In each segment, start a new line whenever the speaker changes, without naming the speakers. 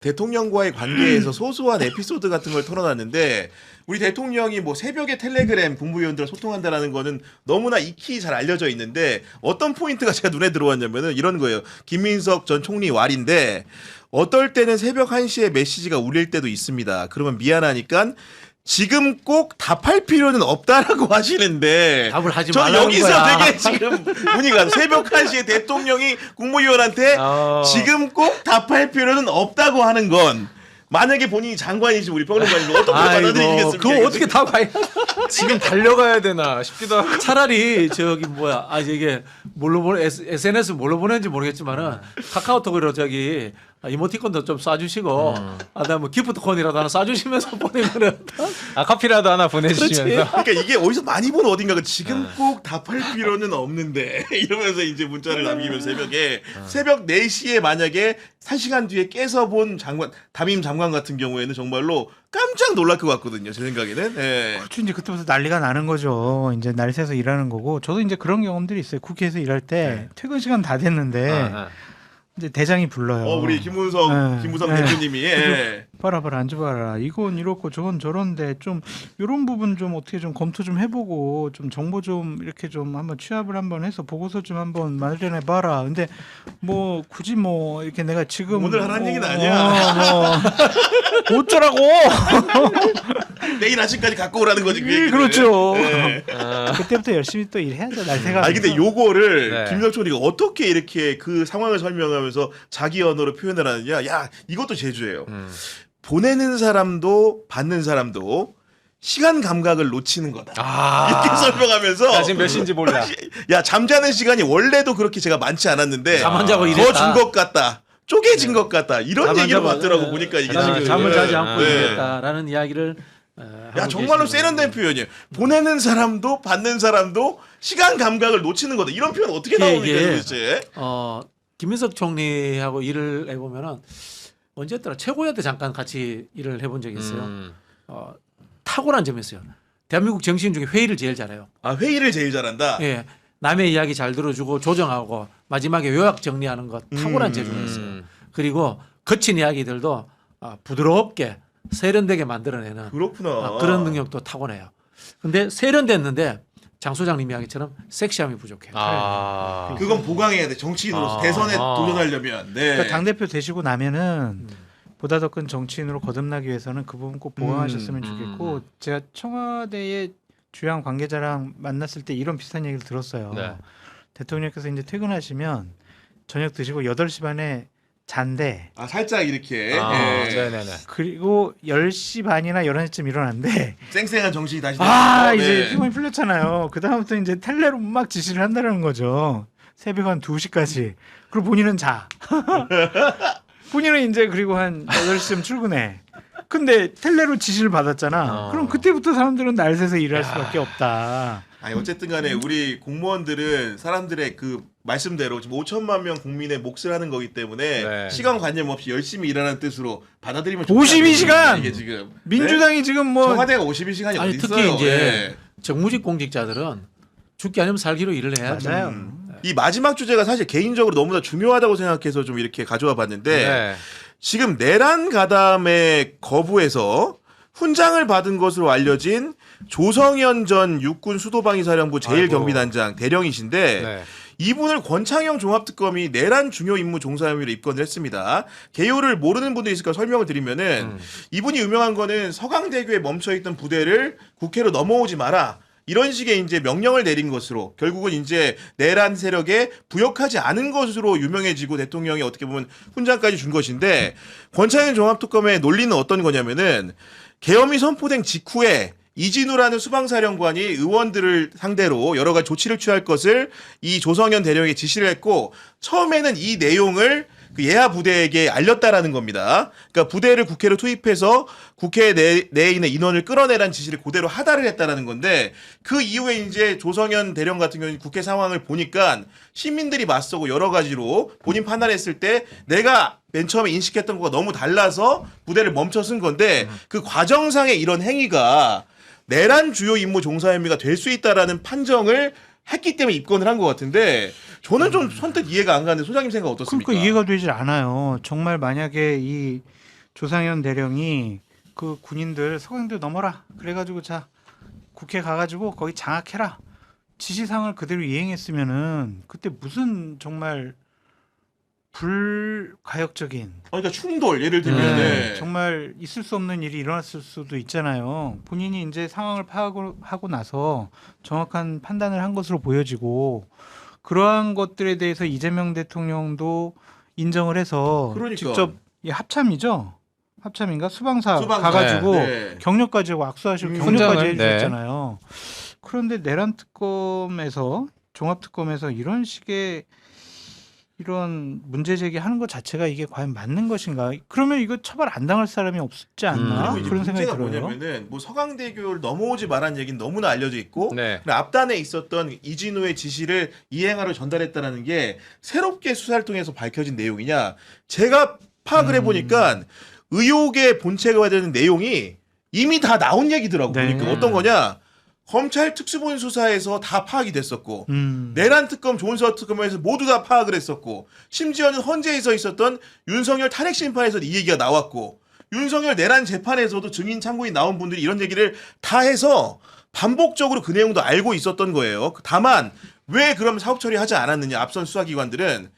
대통령과의 관계에서 소소한 에피소드 같은 걸 털어놨는데 우리 대통령이 뭐 새벽에 텔레그램 국무위원들과 소통한다라는 거는 너무나 익히 잘 알려져 있는데 어떤 포인트가 제가 눈에 들어왔냐면은 이런 거예요. 김민석 전 총리 말인데 어떨 때는 새벽 1시에 메시지가 울릴 때도 있습니다. 그러면 미안하니까 지금 꼭 답할 필요는 없다라고 하시는데
답을 하지
저
말라는
여기서
거야.
되게 지금 분위기가 새벽 1시에 대통령이 국무위원한테 지금 꼭 답할 필요는 없다고 하는 건 만약에 본인이 장관이시 우리 평론가님 어떻게 받아들이겠습니까?
그거 어떻게 다 봐야
지금 달려가야 되나 싶기도 하고.
차라리 저기 뭐야 이게 뭘로 보내 SNS 뭘로 보내는지 모르겠지만은 카카오톡으로 저기 이모티콘도 좀 쏴주시고 그다음에 기프트콘이라도 하나 쏴주시면서 보내면은
커피라도 하나 보내주시면서.
그러니까 이게 어디서 많이 본 어딘가 지금 꼭 답할 필요는 없는데 이러면서 이제 문자를 남기면서 새벽 4시에 만약에 1시간 뒤에 깨서 본 장관 담임 장관 같은 경우에는 정말로 깜짝 놀랄 것 같거든요. 제 생각에는. 예.
그렇죠. 이제 그때부터 난리가 나는 거죠. 이제 날 새서 일하는 거고. 저도 이제 그런 경험들이 있어요. 국회에서 일할 때 퇴근 시간 다 됐는데 이제 대장이 불러요.
우리 김무성
네.
대표님이
봐라 앉아봐라. 이건 이렇고 저건 저런데 좀 이런 부분 좀 어떻게 좀 검토 좀 해보고 좀 정보 좀 이렇게 좀 한번 취합을 한번 해서 보고서 좀 한번 마련해 봐라. 근데 뭐 굳이 뭐 이렇게 내가 지금
오늘 하라는 얘기는 아니야.
어쩌라고?
내일 아침까지 갖고 오라는 거지. 그 얘기는.
그렇죠.
예.
그때부터 열심히 또 일해야죠. 날새가.
아니 근데 요거를
네.
김민석 총리가 어떻게 이렇게 그 상황을 설명하면서 자기 언어로 표현을 하느냐. 야 이것도 제주예요. 보내는 사람도 받는 사람도 시간 감각을 놓치는 거다. 이렇게 설명하면서
나 지금 몇 시인지 몰라.
야 잠자는 시간이 원래도 그렇게 제가 많지 않았는데
잠 안 자고
더
일했다.
준 것 같다. 쪼개진 것 같다. 이런
잠 안
얘기를
자고,
받더라고 보니까 이게 지금.
잠을 자지 않고
네.
일했다라는 이야기를
야 정말로 세련된 표현이에요. 보내는 사람도 받는 사람도 시간 감각을 놓치는 거다. 이런 표현 어떻게 나옵니까
이게
도대체?
김민석 총리하고 일을 해보면은 언제였더라 최고위원 때 잠깐 같이 일을 해본 적이 있어요. 탁월한 점이 있어요. 대한민국 정치인 중에 회의를 제일 잘해요.
아 회의를 제일 잘한다.
예, 남의 이야기 잘 들어주고 조정하고 마지막에 요약 정리하는 것 탁월한 재주가 있어요. 그리고 거친 이야기들도 부드럽게 세련되게 만들어내는
그렇구나.
그런 능력도 타고나요. 근데 세련됐는데 장 소장님 이야기처럼 섹시함이 부족해요.
그건 보강해야 돼. 정치인으로서 대선에 도전하려면. 네.
그러니까 당 대표 되시고 나면은 보다 더 큰 정치인으로 거듭나기 위해서는 그 부분 꼭 보강하셨으면 좋겠고 제가 청와대의 주요한 관계자랑 만났을 때 이런 비슷한 얘기를 들었어요.
네.
대통령께서 이제 퇴근하시면 저녁 드시고 8시 반에 잔대.
아 살짝 이렇게
네네네.
그리고 10시 반이나 11시쯤 일어났는데
쌩쌩한 정신이 다시.
이제 피곤이 풀렸잖아요. 그다음부터 이제 텔레로 막 지시를 한다는 거죠. 새벽 한 2시까지. 그리고 본인은 자. 본인은 이제 그리고 한 8시쯤 출근해. 근데 텔레로 지시를 받았잖아. 그럼 그때부터 사람들은 날 새서 일할 수밖에 없다.
아니 어쨌든 간에 우리 공무원들은 사람들의 그 말씀대로 지금 5천만 명 국민의 몫을 하는 거기 때문에
네.
시간 관념 없이 열심히 일하는 뜻으로 받아들이면 좋다.
52시간!
이게 지금
민주당이 지금 뭐
청와대가 52시간이
아니
어디
특히
있어요?
이제
예.
정무직 공직자들은 죽기 아니면 살기로 일을 해야죠.
맞아요.
이 마지막 주제가 사실 개인적으로 너무나 중요하다고 생각해서 좀 이렇게 가져와 봤는데
네.
지금 내란 가담의 거부에서 훈장을 받은 것으로 알려진 조성현 전 육군 수도방위사령부 제1경비단장 대령이신데
네.
이분을 권창형 종합특검이 내란 중요 임무 종사 혐의로 입건을 했습니다. 개요를 모르는 분들이 있을까 설명을 드리면은 이분이 유명한 거는 서강대교에 멈춰있던 부대를 국회로 넘어오지 마라. 이런 식의 이제 명령을 내린 것으로 결국은 이제 내란 세력에 부역하지 않은 것으로 유명해지고 대통령이 어떻게 보면 훈장까지 준 것인데 권창현 종합특검의 논리는 어떤 거냐면은 계엄이 선포된 직후에 이진우라는 수방사령관이 의원들을 상대로 여러 가지 조치를 취할 것을 이 조성현 대령에게 지시를 했고 처음에는 이 내용을 그 예하 부대에게 알렸다라는 겁니다. 그러니까 부대를 국회로 투입해서 국회 내에 있는 인원을 끌어내라는 지시를 그대로 하다를 했다라는 건데 그 이후에 이제 조성현 대령 같은 경우는 국회 상황을 보니까 시민들이 맞서고 여러 가지로 본인 판단했을 때 내가 맨 처음에 인식했던 거가 너무 달라서 부대를 멈춰 쓴 건데 그 과정상의 이런 행위가 내란 주요 임무 종사 혐의가 될 수 있다라는 판정을 했기 때문에 입건을 한 것 같은데 저는 좀 선뜻 이해가 안 가는데 소장님 생각 어떻습니까?
그러니까 이해가 되질 않아요. 정말 만약에 이 조상현 대령이 그 군인들 서강대 넘어라 그래가지고 자 국회 가가지고 거기 장악해라 지시사항을 그대로 이행했으면은 그때 무슨 정말 불가역적인
그러니까 충돌 예를 들면 네.
정말 있을 수 없는 일이 일어났을 수도 있잖아요. 본인이 이제 상황을 파악하고 나서 정확한 판단을 한 것으로 보여지고 그러한 것들에 대해서 이재명 대통령도 인정을 해서
그러니까.
직접 이 합참이죠. 합참인가 수방사
수방사.
가가지고
네.
경력까지 하고 악수하시고 경력까지
훈장을, 네.
해주셨잖아요. 그런데 내란 특검에서 종합 특검에서 이런 식의 이런 문제 제기하는 것 자체가 이게 과연 맞는 것인가? 그러면 이거 처벌 안 당할 사람이 없지 않나?
그리고 이제
그런 생각이
문제가
들어요.
뭐냐면은 뭐 서강대교를 넘어오지 말란 얘기는 너무나 알려져 있고
네.
그리고 앞단에 있었던 이진우의 지시를 이행하러 전달했다라는 게 새롭게 수사를 통해서 밝혀진 내용이냐? 제가 파악을 해보니까 의혹의 본체가 되는 내용이 이미 다 나온 얘기더라고.
네.
그러니까 어떤 거냐? 검찰 특수본 수사에서 다 파악이 됐었고 내란 특검, 조은석 특검에서 모두 다 파악을 했었고 심지어는 헌재에서 있었던 윤석열 탄핵 심판에서 이 얘기가 나왔고 윤석열 내란 재판에서도 증인 참고인 나온 분들이 이런 얘기를 다 해서 반복적으로 그 내용도 알고 있었던 거예요. 다만 왜 그럼 사법 처리하지 않았느냐? 앞선 수사기관들은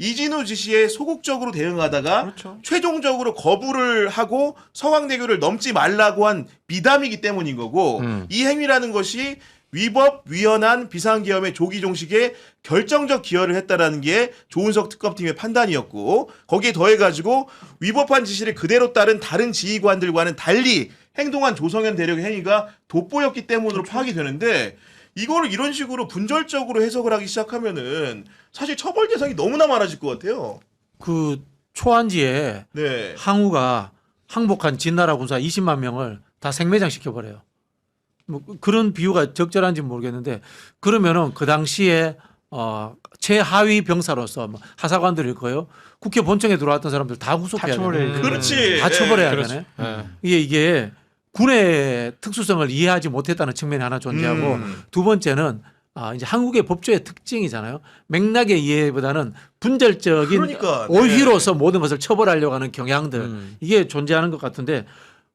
이진우 지시에 소극적으로 대응하다가
그렇죠.
최종적으로 거부를 하고 서강대교를 넘지 말라고 한 미담이기 때문인 거고 이 행위라는 것이 위법, 위헌한 비상계엄의 조기 종식에 결정적 기여를 했다라는 게 조은석 특검팀의 판단이었고 거기에 더해가지고 위법한 지시를 그대로 따른 다른 지휘관들과는 달리 행동한 조성현 대령의 행위가 돋보였기 때문으로 파악이 되는데 이거를 이런 식으로 분절적으로 해석을 하기 시작하면은 사실 처벌 대상이 너무나 많아질 것 같아요.
그 초안지에
네.
항우가 항복한 진나라 군사 20만 명을 다 생매장 시켜버려요. 뭐 그런 비유가 적절한지 모르겠는데 그러면은 그 당시에 최하위 병사로서 뭐 하사관들일 거예요. 국회 본청에 들어왔던 사람들 다 구속해야
다 처벌해야
되네.
그렇지.
다 처벌해야
그렇죠.
되네.
네.
이게 군의 특수성을 이해하지 못했다는 측면이 하나 존재하고 두 번째는 이제 한국의 법조의 특징이잖아요. 맥락의 이해보다는 분절적인
그러니까, 네.
오희로서 모든 것을 처벌하려고 하는 경향들 이게 존재하는 것 같은데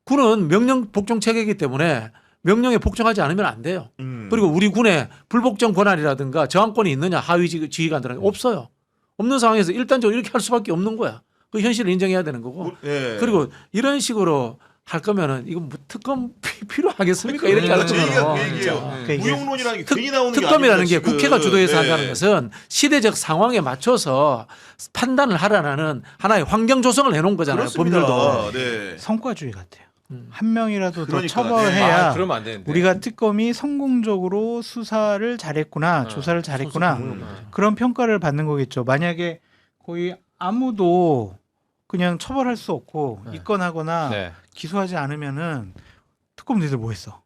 군은 명령 복종 체계이기 때문에 명령에 복종하지 않으면 안 돼요. 그리고 우리 군에 불복종 권한이라든가 저항권이 있느냐 하위 지휘관들은 없어요. 없는 상황에서 일단적으로 이렇게 할 수밖에 없는 거야. 그 현실을 인정해야 되는 거고.
네.
그리고 이런 식으로 할 거면은 이거 뭐 특검 필요하겠습니까? 이렇게
그러니까
하는
제 얘기가
거는
그 얘기예요.
그러니까 이게
무용론이라는 게 괜히 나오는 게
특검이라는 게
아닙니다, 지금.
국회가 주도해서
네.
한다는 것은 시대적 상황에 맞춰서 판단을 하라는 하나의 환경 조성을 해놓은 거잖아요.
그렇습니다.
법률도.
네.
성과주의 같아요. 한 명이라도 더
그러니까,
처벌해야
그러면 안 되는데.
우리가 특검이 성공적으로 수사를 잘했구나, 조사를 잘했구나 그런 평가를 받는 거겠죠. 만약에 거의 아무도 그냥 처벌할 수 없고 입건하거나
네.
기소하지 않으면은 특검 니들 뭐 했어?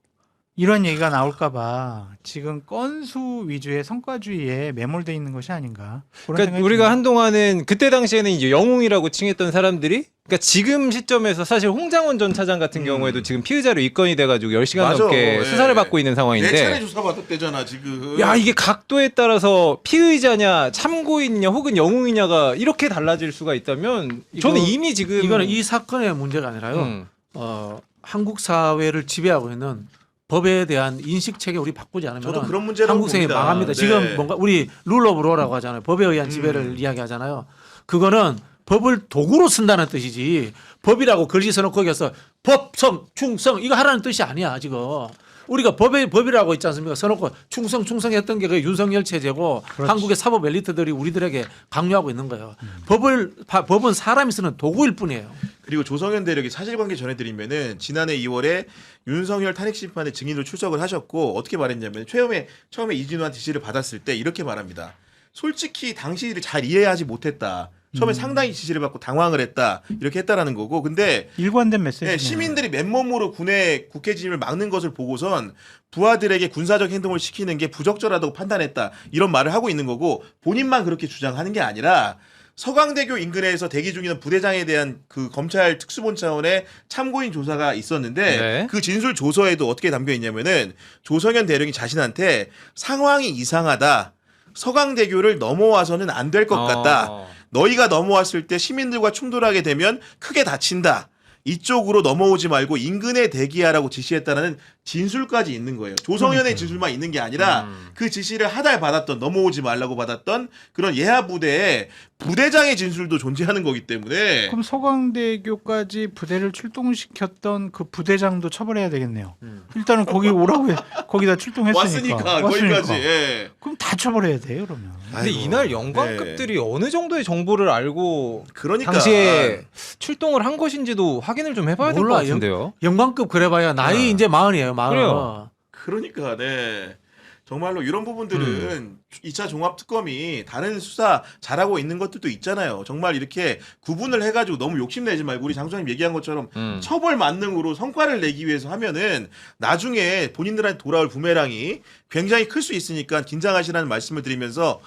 이런 얘기가 나올까봐 지금 건수 위주의 성과주의에 매몰돼 있는 것이 아닌가. 그런
그러니까
생각이
우리가
듭니다.
한동안은 그때 당시에는 이제 영웅이라고 칭했던 사람들이 그러니까 지금 시점에서 사실 홍장원 전 차장 같은 경우에도 지금 피의자로 입건이 돼가지고 10시간
맞아.
넘게
예.
수사를 받고 있는
내
상황인데
차례 조사 받았대잖아 지금.
야 이게 각도에 따라서 피의자냐 참고인이냐 혹은 영웅이냐가 이렇게 달라질 수가 있다면 저는 이미 지금
이거는 이 사건의 문제가 아니라요. 한국 사회를 지배하고 있는 법에 대한 인식 체계 우리 바꾸지 않으면
저도 그런 문제라고
한국 생이
봅니다.
망합니다.
네.
지금 뭔가 우리 룰 오브 로라고 하잖아요. 법에 의한 지배를 이야기하잖아요. 그거는 법을 도구로 쓴다는 뜻이지 법이라고 글씨 써놓고 거기서 법성 충성 이거 하라는 뜻이 아니야 지금. 우리가 법이라고 있지 않습니까? 써놓고 충성했던 게 그 윤석열 체제고 한국의 사법 엘리트들이 우리들에게 강요하고 있는 거예요. 법은 사람이 쓰는 도구일 뿐이에요.
그리고 조성현 대령이 사실관계 전해드리면은 지난해 2월에 윤석열 탄핵 심판에 증인으로 출석을 하셨고 어떻게 말했냐면 처음에 이진우한테 지시를 받았을 때 이렇게 말합니다. 솔직히 당시 일을 잘 이해하지 못했다. 처음에 상당히 지시를 받고 당황을 했다. 이렇게 했다라는 거고. 근데
일관된 메시지네요.
네, 시민들이 맨몸으로 군의 국회 진입을 막는 것을 보고선 부하들에게 군사적 행동을 시키는 게 부적절하다고 판단했다. 이런 말을 하고 있는 거고 본인만 그렇게 주장하는 게 아니라 서강대교 인근에서 대기 중인 부대장에 대한 그 검찰 특수본 차원의 참고인 조사가 있었는데
네.
그 진술 조서에도 어떻게 담겨 있냐면은 조성현 대령이 자신한테 상황이 이상하다. 서강대교를 넘어와서는 안 될 것 같다. 너희가 넘어왔을 때 시민들과 충돌하게 되면 크게 다친다. 이쪽으로 넘어오지 말고 인근에 대기하라고 지시했다는 진술까지 있는 거예요. 조성현의 진술만 있는 게 아니라 그 지시를 하달 받았던 넘어오지 말라고 받았던 그런 예하 부대의 부대장의 진술도 존재하는 거기 때문에
그럼 서강대교까지 부대를 출동시켰던 그 부대장도 처벌해야 되겠네요. 일단은 거기 오라고 거기다 출동했으니까.
왔으니까 거기까지. 예.
그럼 다 처벌해야 돼요, 그러면.
근데
아이고,
이날 영관급들이 어느 정도의 정보를 알고
그러니까
당시에 출동을 한 것인지도 확인을 좀 해봐야 될 것
몰라,
같은데요.
영광급 그래봐야 나이 이제 40이에요. 40.
그래요.
그러니까 네. 정말로 이런 부분들은 2차 종합특검이 다른 수사 잘하고 있는 것들도 있잖아요. 정말 이렇게 구분을 해가지고 너무 욕심내지 말고 우리 장소장님 얘기한 것처럼 처벌 만능으로 성과를 내기 위해서 하면은 나중에 본인들한테 돌아올 부메랑이 굉장히 클 수 있으니까 긴장하시라는 말씀을 드리면서